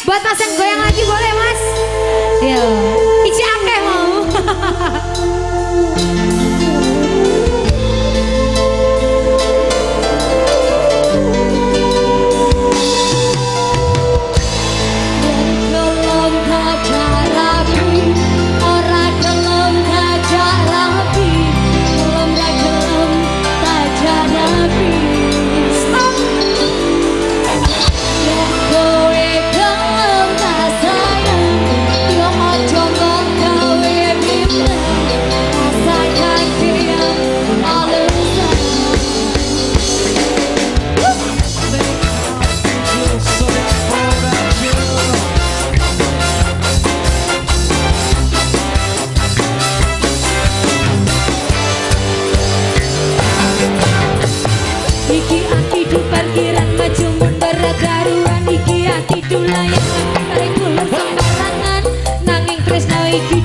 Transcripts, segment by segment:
Buat mas yang goyang lagi boleh mas. Yo, Ici akeh mau.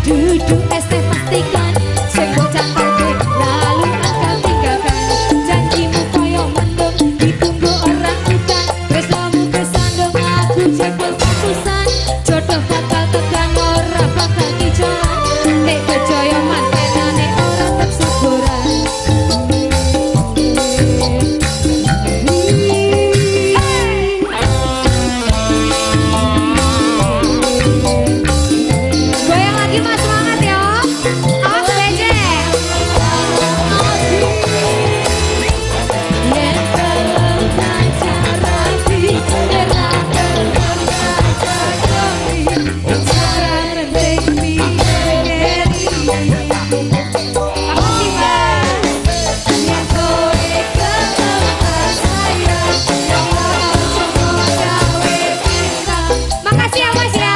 Duduk es teh pastikan sing bocah ade lalu angkat tinggalkan janjimu koyo mendung ditunggu orang udan tresnamu kesandung aku jebol kapusan jodoh bakal tekan ora bakal dijalan nek percaya mantenane ora tetep syukuran mas semangat ya. Awas becek. Makasih ya mas ya.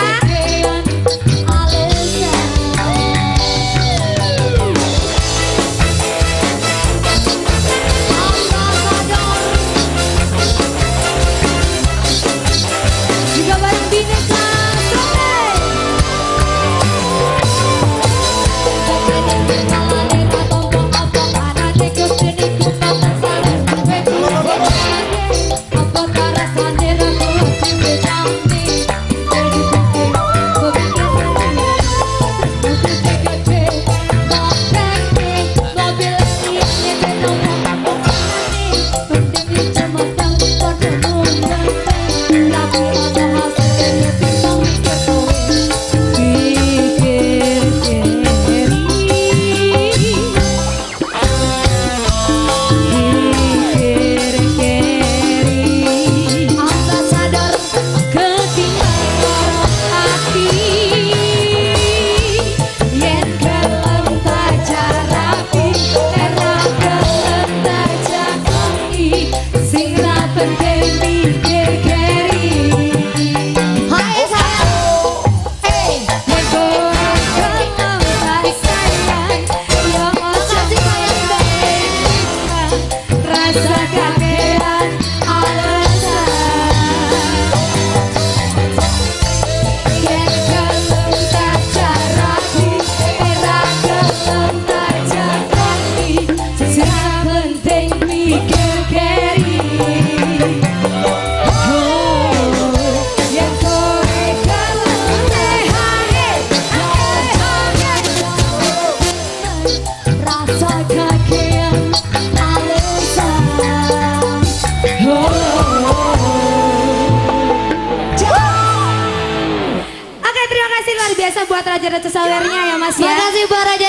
Biasa buat Raja Sawernya ya mas ya. Makasih buat Raja